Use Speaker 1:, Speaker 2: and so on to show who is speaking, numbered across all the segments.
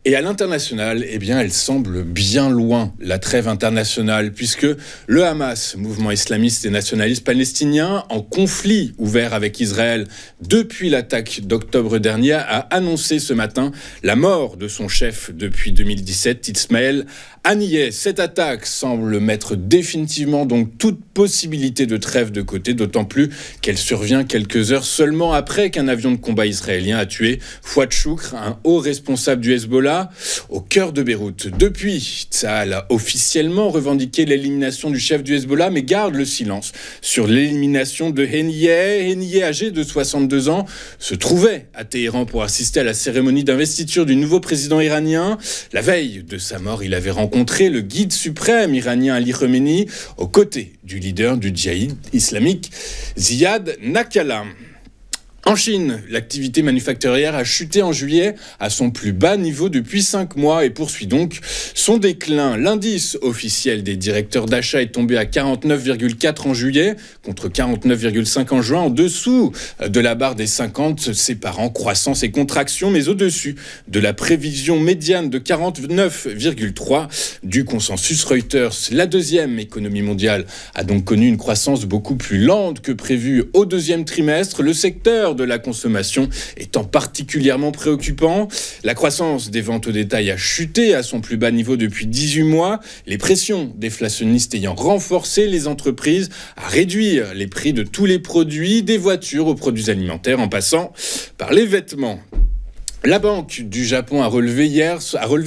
Speaker 1: Et à l'international, eh bien, elle semble bien loin, la trêve internationale, puisque le Hamas, mouvement islamiste et nationaliste palestinien, en conflit ouvert avec Israël depuis l'attaque d'octobre dernier, a annoncé ce matin la mort de son chef depuis 2017, Ismaël Haniyeh. Cette attaque semble mettre définitivement donc toute possibilité de trêve de côté, d'autant plus qu'elle survient quelques heures seulement après qu'un avion de combat israélien a tué Fouad Choukr, un haut responsable du Hezbollah, au cœur de Beyrouth. Depuis, Tsahal a officiellement revendiqué l'élimination du chef du Hezbollah, mais garde le silence sur l'élimination de Haniyeh. Haniyeh, âgé de 62 ans, se trouvait à Téhéran pour assister à la cérémonie d'investiture du nouveau président iranien. La veille de sa mort, il avait rencontré le guide suprême iranien Ali Khamenei aux côtés du leader du djihad islamique Ziad Nakhala. En Chine, l'activité manufacturière a chuté en juillet à son plus bas niveau depuis 5 mois et poursuit donc son déclin. L'indice officiel des directeurs d'achat est tombé à 49,4 en juillet contre 49,5 en juin, en dessous de la barre des 50 séparant croissance et contraction, mais au-dessus de la prévision médiane de 49,3 du consensus Reuters. La deuxième économie mondiale a donc connu une croissance beaucoup plus lente que prévu au deuxième trimestre. Le secteur de la consommation étant particulièrement préoccupant. La croissance des ventes au détail a chuté à son plus bas niveau depuis 18 mois, les pressions déflationnistes ayant renforcé les entreprises à réduire les prix de tous les produits, des voitures aux produits alimentaires en passant par les vêtements. La Banque du Japon a relevé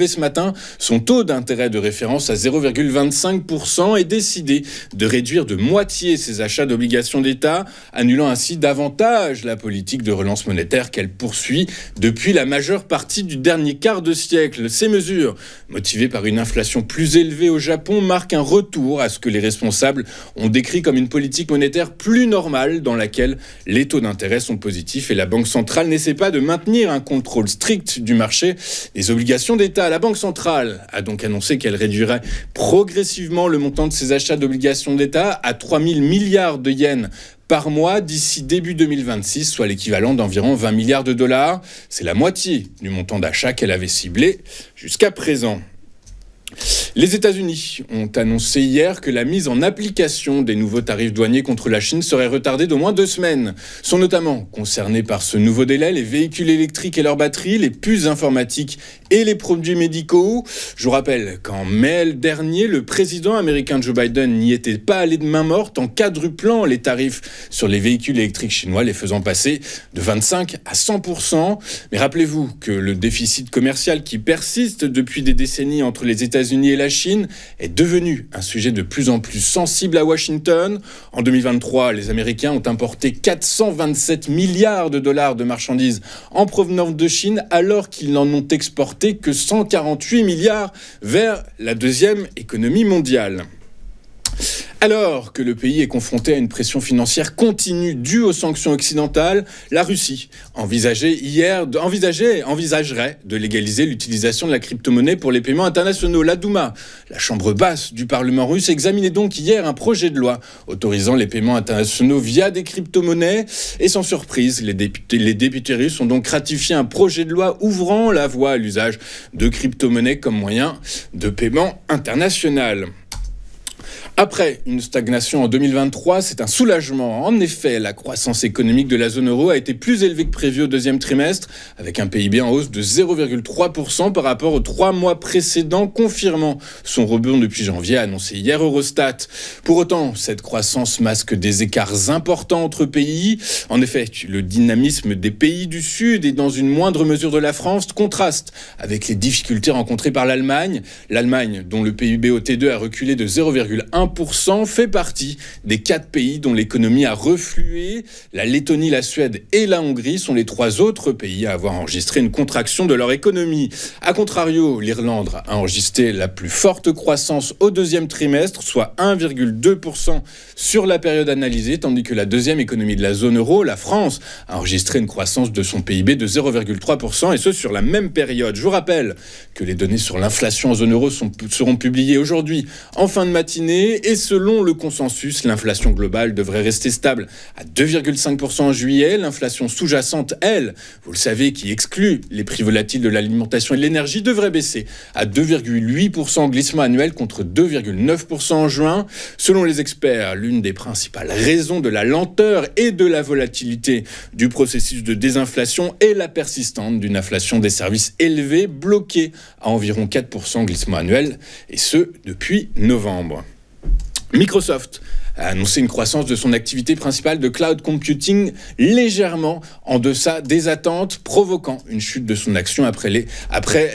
Speaker 1: ce matin son taux d'intérêt de référence à 0,25% et décidé de réduire de moitié ses achats d'obligations d'État, annulant ainsi davantage la politique de relance monétaire qu'elle poursuit depuis la majeure partie du dernier quart de siècle. Ces mesures, motivées par une inflation plus élevée au Japon, marquent un retour à ce que les responsables ont décrit comme une politique monétaire plus normale dans laquelle les taux d'intérêt sont positifs et la Banque centrale n'essaie pas de maintenir un contrôle strict du marché des obligations d'État. La Banque centrale a donc annoncé qu'elle réduirait progressivement le montant de ses achats d'obligations d'État à 3 000 milliards de yens par mois d'ici début 2026, soit l'équivalent d'environ 20 milliards de dollars. C'est la moitié du montant d'achat qu'elle avait ciblé jusqu'à présent. Les États-Unis ont annoncé hier que la mise en application des nouveaux tarifs douaniers contre la Chine serait retardée d'au moins 2 semaines. Sont notamment concernés par ce nouveau délai les véhicules électriques et leurs batteries, les puces informatiques et les produits médicaux. Je vous rappelle qu'en mai dernier, le président américain Joe Biden n'y était pas allé de main morte en quadruplant les tarifs sur les véhicules électriques chinois, les faisant passer de 25 à 100%. Mais rappelez-vous que le déficit commercial qui persiste depuis des décennies entre les États-Unis et la Chine est devenu un sujet de plus en plus sensible à Washington. En 2023, les Américains ont importé 427 milliards de dollars de marchandises en provenance de Chine, alors qu'ils n'en ont exporté que 148 milliards vers la deuxième économie mondiale. Alors que le pays est confronté à une pression financière continue due aux sanctions occidentales, la Russie envisagerait de légaliser l'utilisation de la crypto-monnaie pour les paiements internationaux. La Douma, la chambre basse du Parlement russe, examinait donc hier un projet de loi autorisant les paiements internationaux via des crypto-monnaies. Et sans surprise, les députés russes ont donc ratifié un projet de loi ouvrant la voie à l'usage de crypto-monnaies comme moyen de paiement international. Après une stagnation en 2023, c'est un soulagement. En effet, la croissance économique de la zone euro a été plus élevée que prévu au deuxième trimestre, avec un PIB en hausse de 0,3% par rapport aux 3 mois précédents, confirmant son rebond depuis janvier, annoncé hier Eurostat. Pour autant, cette croissance masque des écarts importants entre pays. En effet, le dynamisme des pays du Sud et dans une moindre mesure de la France contraste avec les difficultés rencontrées par l'Allemagne. L'Allemagne, dont le PIB au T2 a reculé de 0,1%, fait partie des 4 pays dont l'économie a reflué. La Lettonie, la Suède et la Hongrie sont les 3 autres pays à avoir enregistré une contraction de leur économie. A contrario, l'Irlande a enregistré la plus forte croissance au deuxième trimestre, soit 1,2% sur la période analysée, tandis que la deuxième économie de la zone euro, la France, a enregistré une croissance de son PIB de 0,3%, et ce sur la même période. Je vous rappelle que les données sur l'inflation en zone euro seront publiées aujourd'hui en fin de matinée. juillet et selon le consensus, l'inflation globale devrait rester stable à 2,5% en juillet. L'inflation sous-jacente, elle, vous le savez, qui exclut les prix volatiles de l'alimentation et de l'énergie, devrait baisser à 2,8% en glissement annuel contre 2,9% en juin. Selon les experts, l'une des principales raisons de la lenteur et de la volatilité du processus de désinflation est la persistance d'une inflation des services élevée, bloquée à environ 4% glissement annuel, et ce, depuis novembre. Microsoft a annoncé une croissance de son activité principale de cloud computing légèrement en deçà des attentes, provoquant une chute de son action après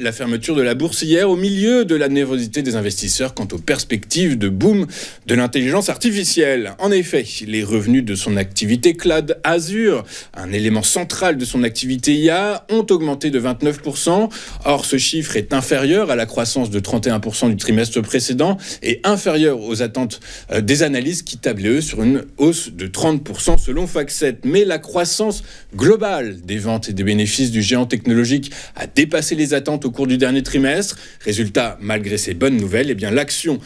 Speaker 1: la fermeture de la bourse hier, au milieu de la nervosité des investisseurs quant aux perspectives de boom de l'intelligence artificielle. En effet, les revenus de son activité cloud Azure, un élément central de son activité IA, ont augmenté de 29%. Or, ce chiffre est inférieur à la croissance de 31% du trimestre précédent et inférieur aux attentes des analystes qui tablaient eux sur une hausse de 30% selon FactSet. Mais la croissance globale des ventes et des bénéfices du géant technologique a dépassé les attentes au cours du dernier trimestre. Résultat, malgré ces bonnes nouvelles, l'action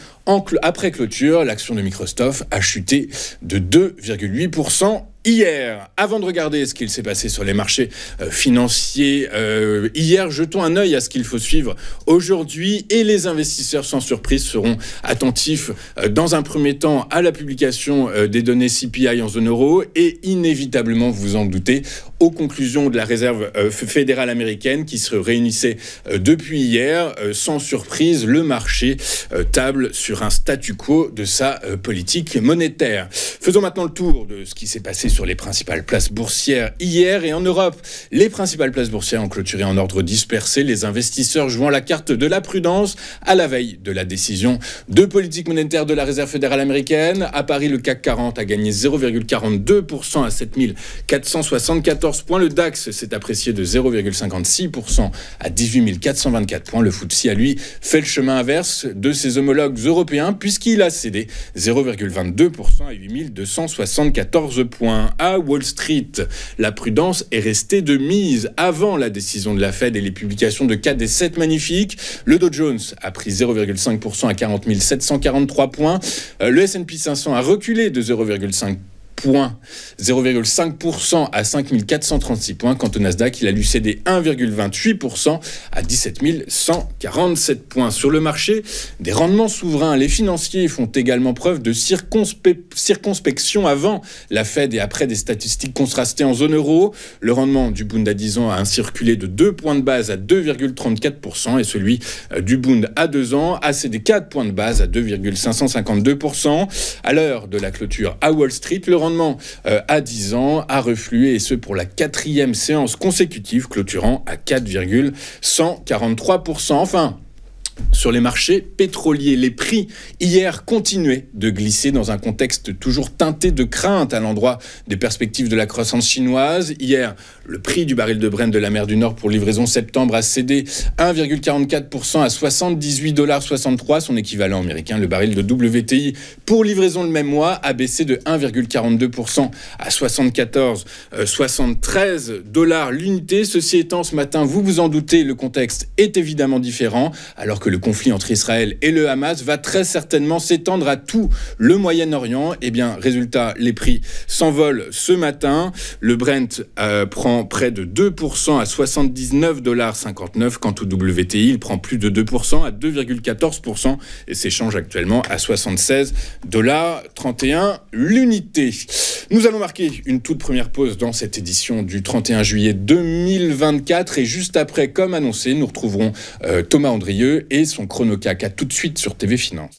Speaker 1: après clôture, l'action de Microsoft a chuté de 2,8%. Hier, avant de regarder ce qu'il s'est passé sur les marchés financiers hier, jetons un œil à ce qu'il faut suivre aujourd'hui et les investisseurs sans surprise seront attentifs dans un premier temps à la publication des données CPI en zone euro et inévitablement, vous en doutez, aux conclusions de la Réserve fédérale américaine qui se réunissait depuis hier. Sans surprise, le marché table sur un statu quo de sa politique monétaire. Faisons maintenant le tour de ce qui s'est passé sur les principales places boursières hier et en Europe. Les principales places boursières ont clôturé en ordre dispersé, les investisseurs jouant la carte de la prudence à la veille de la décision de politique monétaire de la Réserve fédérale américaine. À Paris, le CAC 40 a gagné 0,42% à 7474 points. Le DAX s'est apprécié de 0,56% à 18 424 points. Le FTSE a lui fait le chemin inverse de ses homologues européens puisqu'il a cédé 0,22% à 8 274 points. À Wall Street, la prudence est restée de mise avant la décision de la Fed et les publications de 4 des 7 magnifiques. Le Dow Jones a pris 0,5% à 40 743 points. Le S&P 500 a reculé de 0,5% à 5 436 points. Quant au Nasdaq, il a lui cédé 1,28% à 17 147 points. Sur le marché des rendements souverains, les financiers font également preuve de circonspection avant la Fed et après des statistiques contrastées en zone euro. Le rendement du Bund à 10 ans a ainsi reculé de 2 points de base à 2,34% et celui du Bund à 2 ans a cédé 4 points de base à 2,552%. À l'heure de la clôture à Wall Street, le rendement à 10 ans a reflué, et ce pour la 4e séance consécutive, clôturant à 4,143%. Enfin, sur les marchés pétroliers, les prix hier continuaient de glisser dans un contexte toujours teinté de crainte à l'endroit des perspectives de la croissance chinoise. Hier, le prix du baril de Brent de la mer du Nord pour livraison septembre a cédé 1,44% à 78,63 $, son équivalent américain. Le baril de WTI pour livraison le même mois a baissé de 1,42% à 74,73 $ l'unité. Ceci étant, ce matin, vous vous en doutez, le contexte est évidemment différent, alors que le conflit entre Israël et le Hamas va très certainement s'étendre à tout le Moyen-Orient. Résultat, les prix s'envolent ce matin. Le Brent prend près de 2% à 79,59 $. Quant au WTI, il prend plus de 2% à 2,14% et s'échange actuellement à 76,31 $ l'unité. Nous allons marquer une toute première pause dans cette édition du 31 juillet 2024 et juste après, comme annoncé, nous retrouverons Thomas Andrieux et son ChronoCAC. À tout de suite sur TV Finance.